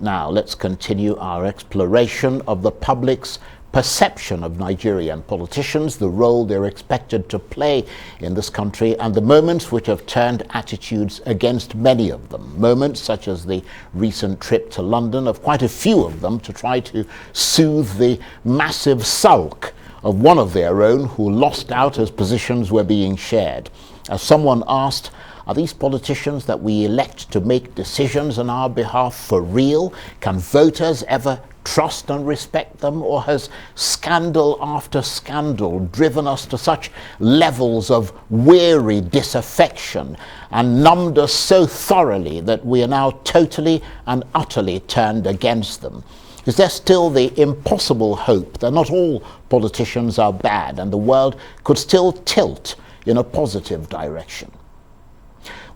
Now, let's continue our exploration of the public's perception of Nigerian politicians, the role they're expected to play in this country, and the moments which have turned attitudes against many of them. Moments such as the recent trip to London of quite a few of them to try to soothe the massive sulk of one of their own who lost out as positions were being shared. As someone asked, are these politicians that we elect to make decisions on our behalf for real? Can voters ever trust and respect them? Or has scandal after scandal driven us to such levels of weary disaffection and numbed us so thoroughly that we are now totally and utterly turned against them? Is there still the impossible hope that not all politicians are bad and the world could still tilt in a positive direction?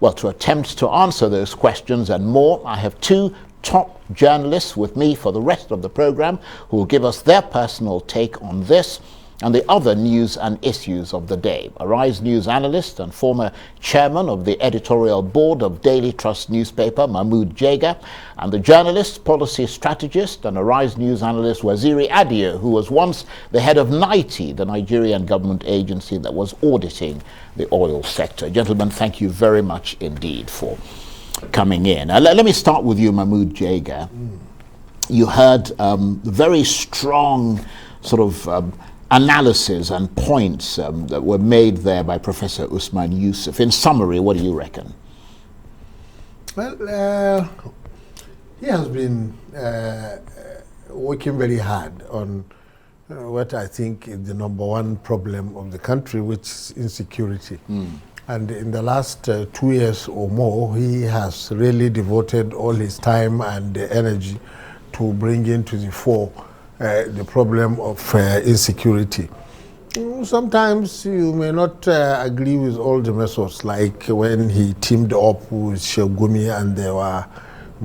Well, to attempt to answer those questions and more, I have two top journalists with me for the rest of the program who will give us their personal take on this and the other news and issues of the day. Arise News analyst and former chairman of the editorial board of Daily Trust newspaper, Mahmood Jega, and the journalist, policy strategist and Arise News analyst Waziri Adio, who was once the head of NITI, the Nigerian government agency that was auditing the oil sector. Gentlemen, thank you very much indeed for coming in. Let me start with you, Mahmood Jega. You heard very strong sort of analysis and points that were made there by Professor Usman Yusuf. In summary, what do you reckon? Well, he has been working very hard on what I think is the number one problem of the country, which is insecurity. And in the last 2 years or more, he has really devoted all his time and energy to bring into the fore the problem of insecurity. Sometimes you may not agree with all the methods, like when he teamed up with Shogumi and they were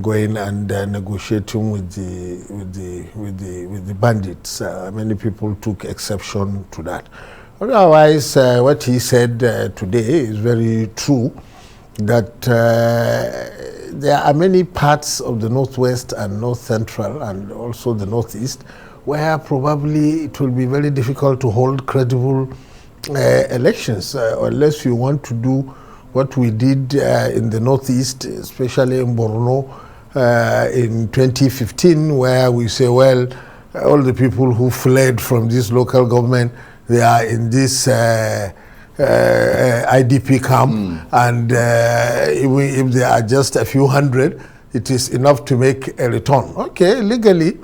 going and negotiating with the bandits. Many people took exception to that. Otherwise, what he said today is very true, that there are many parts of the Northwest and North Central and also the Northeast where probably it will be very difficult to hold credible elections unless you want to do what we did in the Northeast, especially in Borno in 2015, where we say, well, all the people who fled from this local government, they are in this IDP camp, and even if there are just a few hundred, it is enough to make a return. Okay, legally,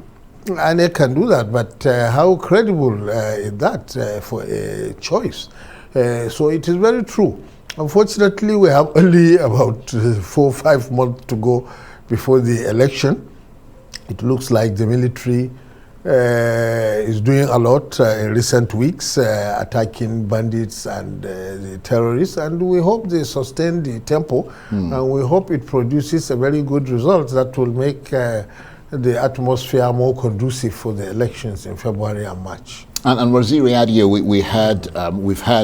and they can do that, but how credible is that for a choice? So it is very true. Unfortunately, we have only about 4 or 5 months to go before the election. It looks like the military is doing a lot in recent weeks, attacking bandits and the terrorists, and we hope they sustain the tempo, and we hope it produces a very good result that will make the atmosphere more conducive for the elections in February and March. And Waziri Adio, we've heard,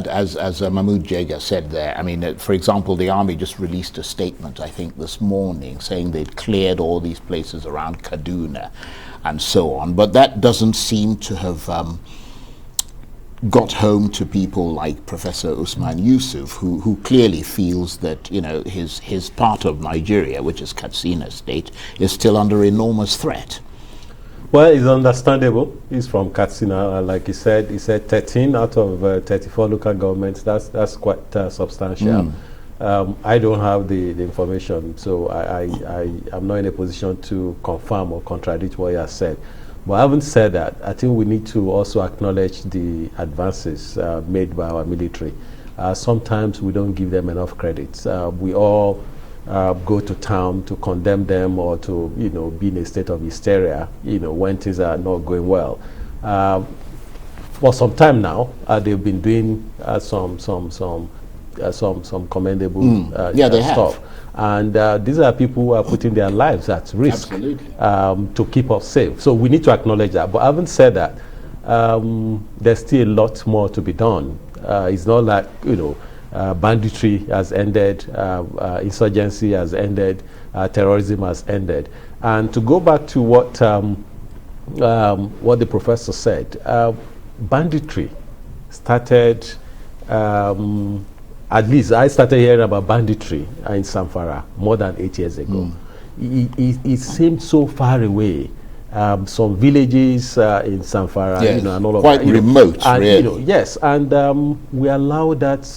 as Mahmood Jega said there, I mean, for example, the army just released a statement, I think, this morning, saying they'd cleared all these places around Kaduna and so on. But that doesn't seem to have got home to people like Professor Usman Yusuf, who clearly feels that, you know, his part of Nigeria, which is Katsina State, is still under enormous threat. Well, it's understandable. He's from Katsina, like he said 13 out of 34 local governments. That's quite substantial. I don't have the information, so I'm not in a position to confirm or contradict what he has said. But having said that, I think we need to also acknowledge the advances made by our military. Sometimes we don't give them enough credit. We all go to town to condemn them or to, you know, be in a state of hysteria, you know, when things are not going well. For some time now, they've been doing some commendable they stuff. have. And these are people who are putting their lives at risk to keep us safe. So we need to acknowledge that. But having said that, there's still a lot more to be done. It's not like, you know, banditry has ended, insurgency has ended, terrorism has ended. And to go back to what the professor said, banditry started, at least I started hearing about banditry in Zamfara more than 8 years ago. It seemed so far away. Some villages in Zamfara, yes, and all of quite that, remote, and, really. yes, and we allowed that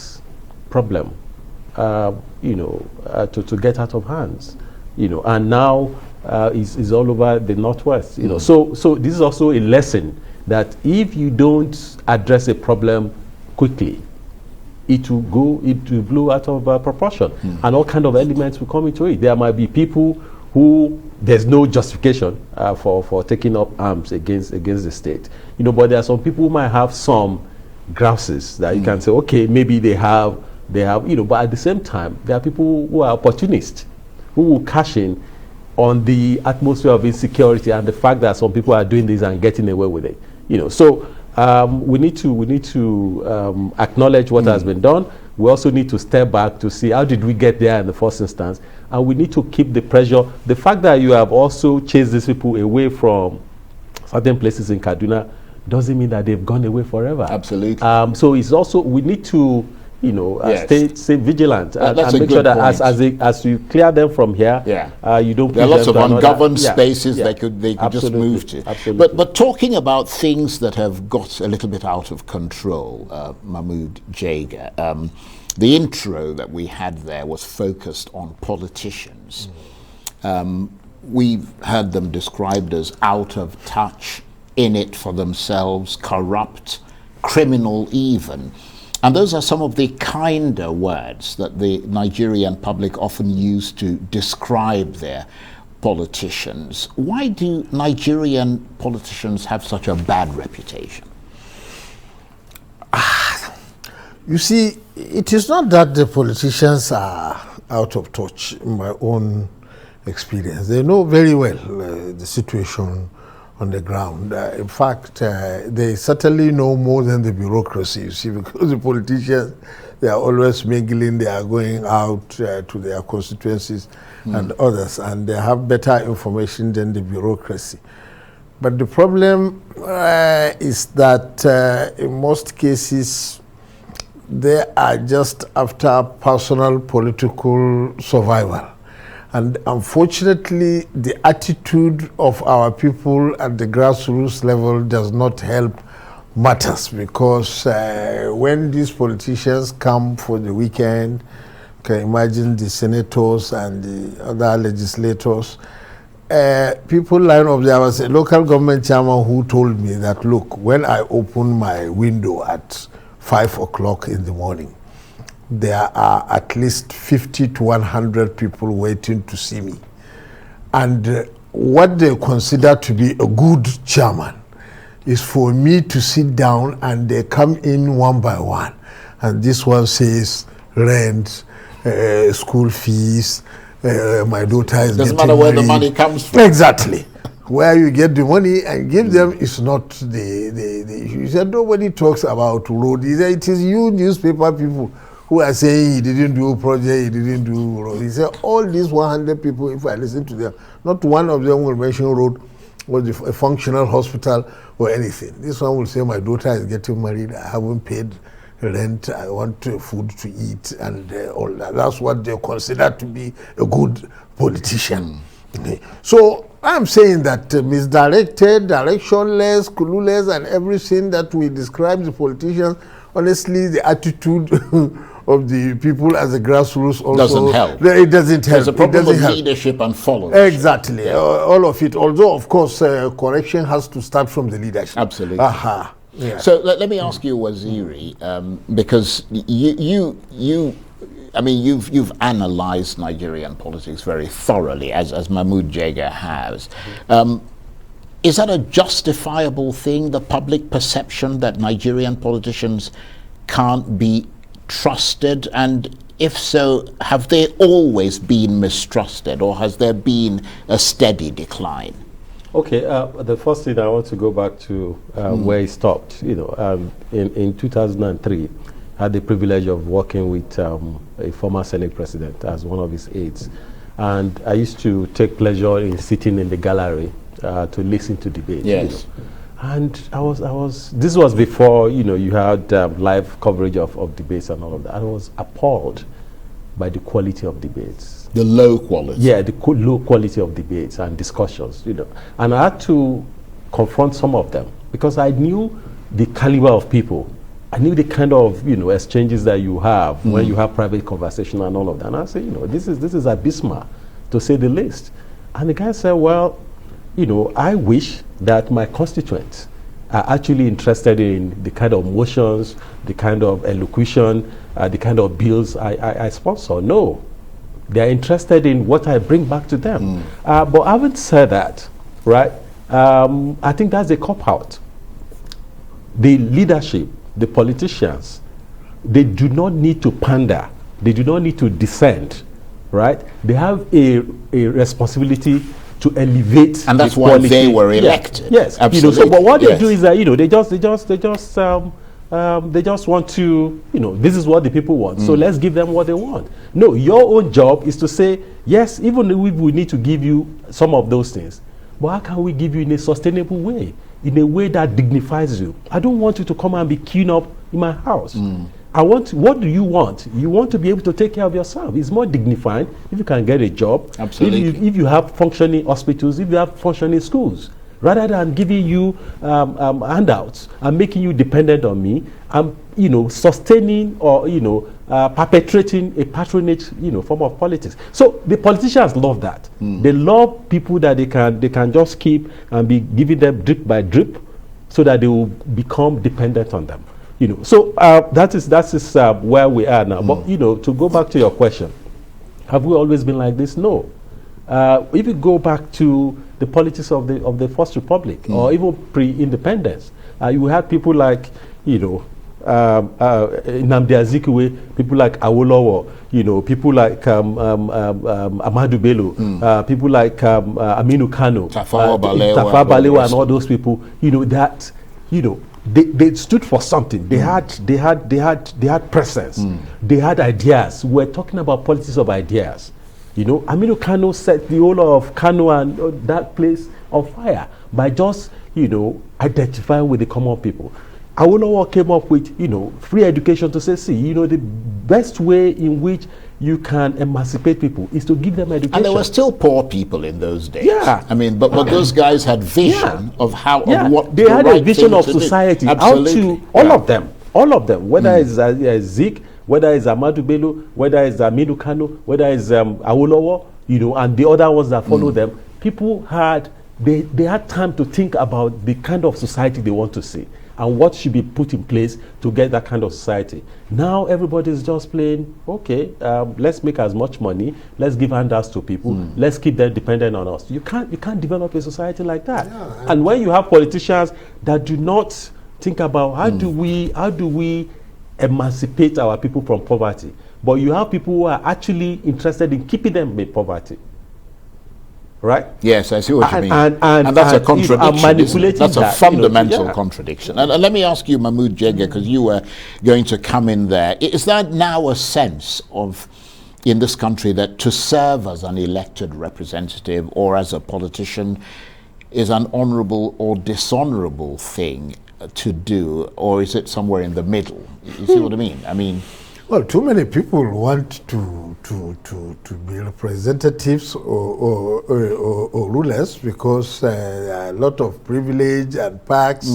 problem, to get out of hands, and now is all over the Northwest, So this is also a lesson that if you don't address a problem quickly, it will blow out of proportion, and all kind of elements will come into it. There might be people who there's no justification for taking up arms against the state, but there are some people who might have some grouses that you can say, okay, maybe they have, but at the same time, there are people who are opportunists, who will cash in on the atmosphere of insecurity and the fact that some people are doing this and getting away with it. So we need to acknowledge what has been done. We also need to step back to see how did we get there in the first instance, and we need to keep the pressure. The fact that you have also chased these people away from certain places in Kaduna doesn't mean that they've gone away forever. Absolutely. So it's also, we need to yes, stay vigilant and make good sure that point. as you clear them from here, you don't. There are lots of ungoverned spaces they could just Absolutely. move to. Absolutely. But talking about things that have got a little bit out of control, Mahmood Jega, the intro that we had there was focused on politicians. We've heard them described as out of touch, in it for themselves, corrupt, criminal even. And those are some of the kinder words that the Nigerian public often use to describe their politicians. Why do Nigerian politicians have such a bad reputation? You see, it is not that the politicians are out of touch, in my own experience. They know very well the situation on the ground. In fact, they certainly know more than the bureaucracy, you see, because the politicians, they are always mingling, they are going out to their constituencies and others, and they have better information than the bureaucracy. But the problem is that in most cases, they are just after personal political survival. And unfortunately, the attitude of our people at the grassroots level does not help matters, because when these politicians come for the weekend, you can imagine the senators and the other legislators, people line up. There was a local government chairman who told me that, look, when I open my window at 5 o'clock in the morning, there are at least 50 to 100 people waiting to see me. And what they consider to be a good chairman is for me to sit down, and they come in one by one. And this one says rent, school fees, my daughter is Doesn't getting matter where married. the money comes from. Exactly. Where you get the money and give them is not the issue. He said nobody talks about road. He said it is you newspaper people who are saying he didn't do a project, he didn't do road. He said all these 100 people, if I listen to them, not one of them will mention road or a functional hospital or anything. This one will say my daughter is getting married, I haven't paid rent, I want food to eat, and all that. That's what they consider to be a good politician. Okay. So I'm saying that misdirected, directionless, clueless, and everything that we describe the politicians, honestly, the attitude of the people as a grassroots also doesn't help. It doesn't help. There's a problem with help. leadership and followers. Exactly, all of it. Although, of course, correction has to start from the leadership. Absolutely. Aha. Yeah. So let me ask you, Waziri, because you've analyzed Nigerian politics very thoroughly, as Mahmood Jega has. Is that a justifiable thing, the public perception that Nigerian politicians can't be trusted? And if so, have they always been mistrusted, or has there been a steady decline? Okay, the first thing I want to go back to where he stopped. In 2003, had the privilege of working with a former Senate president as one of his aides. And I used to take pleasure in sitting in the gallery to listen to debates. Yes. And this was before, you had live coverage of debates and all of that. I was appalled by the quality of debates. The low quality. Yeah, the low quality of debates and discussions, And I had to confront some of them because I knew the caliber of people. I knew the kind of, exchanges that you have when you have private conversation and all of that. And I said, this is abysmal, to say the least. And the guy said, well, I wish that my constituents are actually interested in the kind of motions, the kind of elocution, the kind of bills I sponsor. No, they're interested in what I bring back to them. But having said that, right, I think that's a cop-out. The leadership, the politicians, they do not need to pander. They do not need to descend, right? They have a responsibility to elevate, and that's the why quality. they were elected. Yes, absolutely. But what they do is that they just want to, this is what the people want. So let's give them what they want. No, your own job is to say, yes, even if we need to give you some of those things, but how can we give you in a sustainable way, in a way that dignifies you? I don't want you to come and be queuing up in my house. What do you want? You want to be able to take care of yourself. It's more dignified if you can get a job. Absolutely. If you have functioning hospitals, if you have functioning schools, rather than giving you handouts and making you dependent on me, and sustaining or perpetrating a patronage form of politics. So the politicians love that. They love people that they can just keep and be giving them drip by drip, so that they will become dependent on them. So that is where we are now. But to go back to your question, have we always been like this? No. If you go back to the politics of the First Republic, or even pre-independence, you had people like Nnamdi Azikiwe, people like Awolowo, people like Ahmadu Bello, people like Aminu Kano, Tafawa Balewa, and all those people. They stood for something. They had presence. They had ideas. We're talking about politics of ideas. Aminu Kano set the whole of Kano and that place on fire by just identifying with the common people. Awolowo came up with free education to say, see, the best way in which you can emancipate people is to give them education. And there were still poor people in those days. Yeah. I mean, but those guys had vision of how, of what they had right a vision of thing to do. society. Absolutely. All of them, whether it's Zik, whether it's Ahmadu Bello, whether it's Aminu Kano, whether it's Awolowo, and the other ones that follow them, people had time to think about the kind of society they want to see and what should be put in place to get that kind of society. Now everybody's just playing, okay, let's make as much money, let's give handouts to people, let's keep them dependent on us. You can't develop a society like that. Yeah, and when you have politicians that do not think about how do we emancipate our people from poverty, but you have people who are actually interested in keeping them in poverty. Right? Yes, I see what you mean. And that's a contradiction. That's a fundamental contradiction. And let me ask you, Mahmood Jega, because you were going to come in there. Is that now a sense of, in this country, that to serve as an elected representative or as a politician is an honorable or dishonorable thing to do, or is it somewhere in the middle? You see what I mean? I mean, well, too many people want to be representatives or rulers because a lot of privilege and perks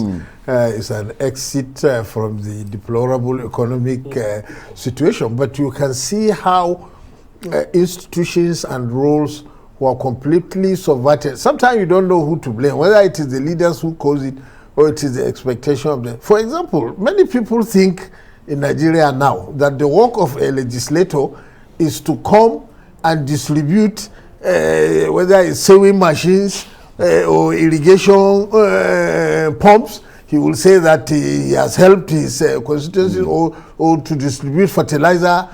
is an exit from the deplorable economic situation. But you can see how institutions and roles were completely subverted. Sometimes you don't know who to blame, whether it is the leaders who cause it or it is the expectation of them. For example, many people think in Nigeria now that the work of a legislator is to come and distribute whether it's sewing machines or irrigation pumps. He will say that he has helped his constituency or to distribute fertilizer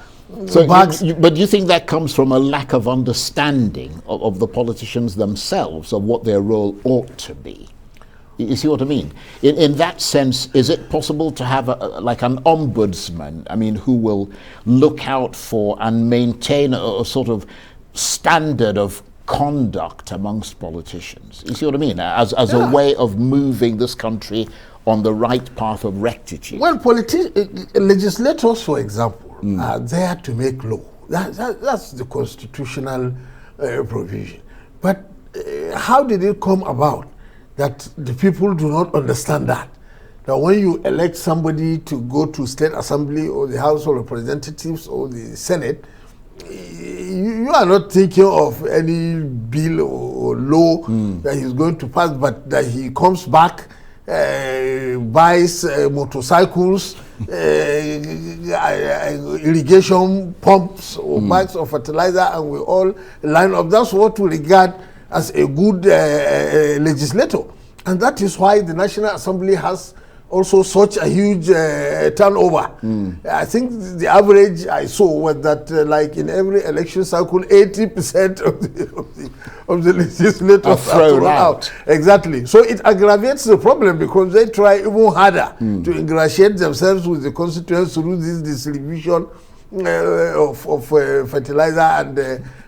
bags. But you think that comes from a lack of understanding of the politicians themselves, of what their role ought to be? You see what I mean? In that sense, is it possible to have like an ombudsman, I mean, who will look out for and maintain a sort of standard of conduct amongst politicians? You see what I mean? As a way of moving this country on the right path of rectitude. Well, legislators, for example, are there to make law. That's the constitutional provision. But how did it come about that the people do not understand that? That when you elect somebody to go to State Assembly or the House of Representatives or the Senate, you are not thinking of any bill or law that he's going to pass, but that he comes back, buys motorcycles, irrigation pumps or bags of fertilizer, and we all line up. That's what we regard as a good legislator. And that is why the National Assembly has also such a huge turnover. I think the average I saw was that like in every election cycle, 80% of the legislators are thrown out. Exactly. So it aggravates the problem because they try even harder to ingratiate themselves with the constituents through this distribution of fertilizer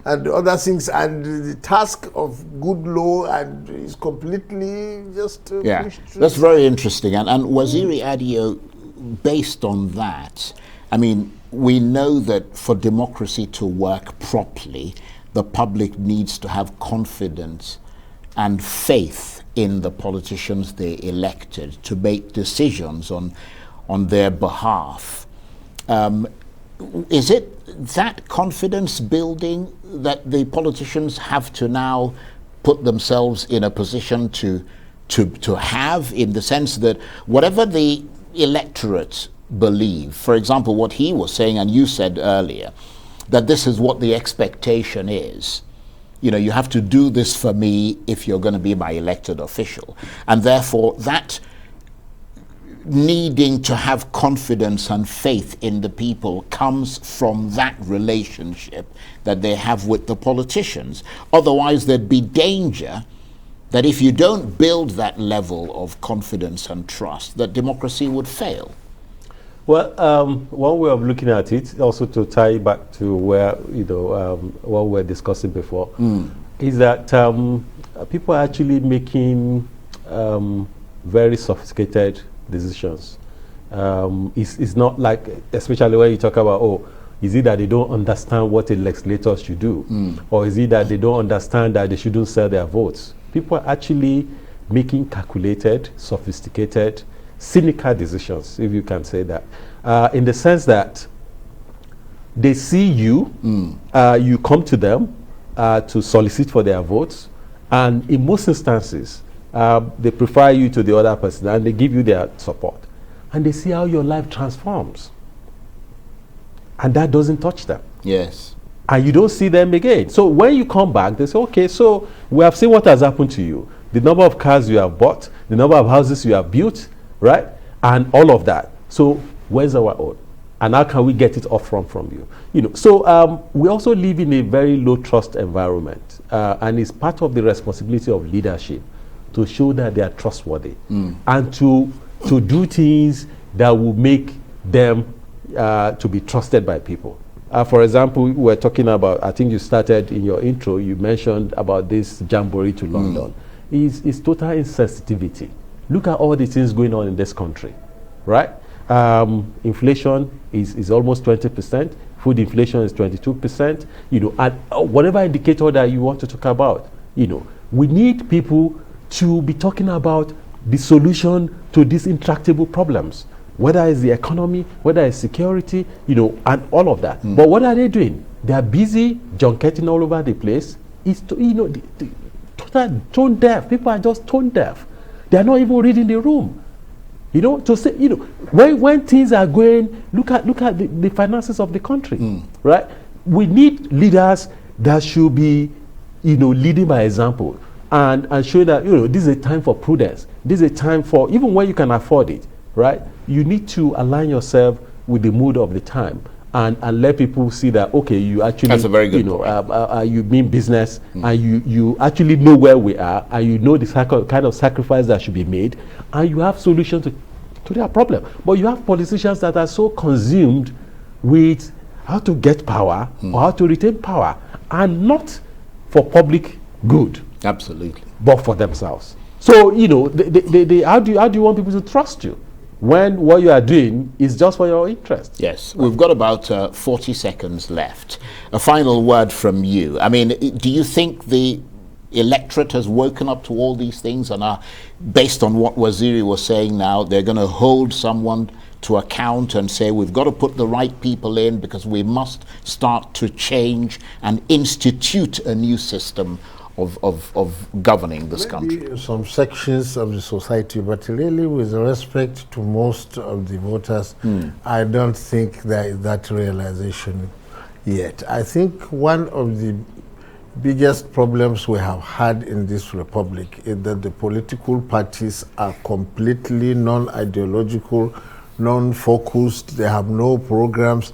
and other things, and the task of good law and is completely just pushed through. That's very interesting. And Waziri Adio, based on that, I mean, we know that for democracy to work properly, the public needs to have confidence and faith in the politicians they elected to make decisions on their behalf. Is it that confidence building that the politicians have to now put themselves in a position to have, in the sense that whatever the electorate believe, for example, what he was saying and you said earlier, that this is what the expectation is. You know, you have to do this for me if you're going to be my elected official. And therefore that needing to have confidence and faith in the people comes from that relationship that they have with the politicians. Otherwise, there'd be danger that if you don't build that level of confidence and trust, that democracy would fail. Well, one way of looking at it, also to tie back to where, what we were discussing before, is that people are actually making very sophisticated decisions. It's not like, especially when you talk about, is it that they don't understand what a legislator should do? Or is it that they don't understand that they shouldn't sell their votes? People are actually making calculated, sophisticated, cynical decisions, if you can say that, in the sense that they see you, you come to them to solicit for their votes, and in most instances, they prefer you to the other person and they give you their support, and they see how your life transforms, and that doesn't touch them. Yes. And you don't see them again. So when you come back, they say, okay, so we have seen what has happened to you, the number of cars you have bought, the number of houses you have built, right, and all of that. So where's our own, and how can we get it off from you? So we also live in a very low trust environment, and it's part of the responsibility of leadership to show that they are trustworthy, and to do things that will make them to be trusted by people. For example, we were talking about, I think you started in your intro, you mentioned about this jamboree to London. It's total insensitivity. Look at all the things going on in this country, right? Inflation is almost 20%. Food inflation is 22%. And whatever indicator that you want to talk about, we need people to be talking about the solution to these intractable problems, whether it's the economy, whether it's security, and all of that. But what are they doing? They are busy junketing all over the place. It's total tone deaf. People are just tone deaf. They are not even reading the room. To say, when things are going, look at the finances of the country, right? We need leaders that should be, leading by example, and show that, this is a time for prudence. This is a time for, even when you can afford it, right? You need to align yourself with the mood of the time and let people see that, okay, you actually, that's a very good point. You mean business, and you actually know where we are, and you know the kind of sacrifice that should be made, and you have solutions to their problem. But you have politicians that are so consumed with how to get power or how to retain power, and not for public good. Absolutely. But for themselves. So, you know, how do you want people to trust you when what you are doing is just for your interest? Yes, we've got about 40 seconds left. A final word from you. I mean, do you think the electorate has woken up to all these things and are, based on what Waziri was saying now, they're going to hold someone to account and say we've got to put the right people in because we must start to change and institute a new system of governing this country? Some sections of the society, but really with respect to most of the voters, I don't think there is that realization yet. I think one of the biggest problems we have had in this republic is that the political parties are completely non-ideological, non-focused, they have no programs.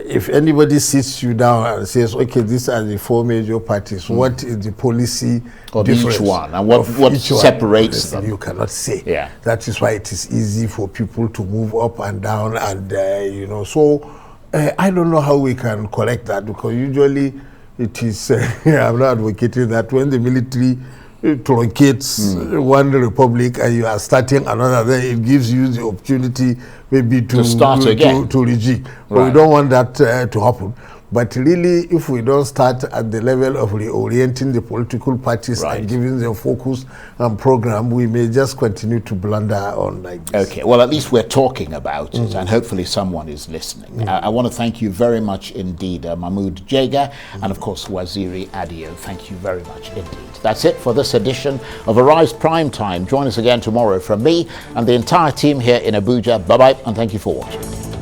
If anybody sits you down and says, okay, these are the 4 major parties, what is the policy of difference each one, and what separates them? You cannot say. Yeah. That is why it is easy for people to move up and down, and you know, so I don't know how we can correct that, because usually it is, I'm not advocating that when the military truncates one republic and you are starting another, then it gives you the opportunity maybe to start again, to rejig. But right. we don't want that to happen. But really, if we don't start at the level of reorienting the political parties and giving them focus and program, we may just continue to blunder on like this. Okay, well, at least we're talking about it, and hopefully someone is listening. I want to thank you very much indeed, Mahmood Jega, and of course, Waziri Adio. Thank you very much indeed. That's it for this edition of Arise Prime Time. Join us again tomorrow from me and the entire team here in Abuja. Bye-bye, and thank you for watching.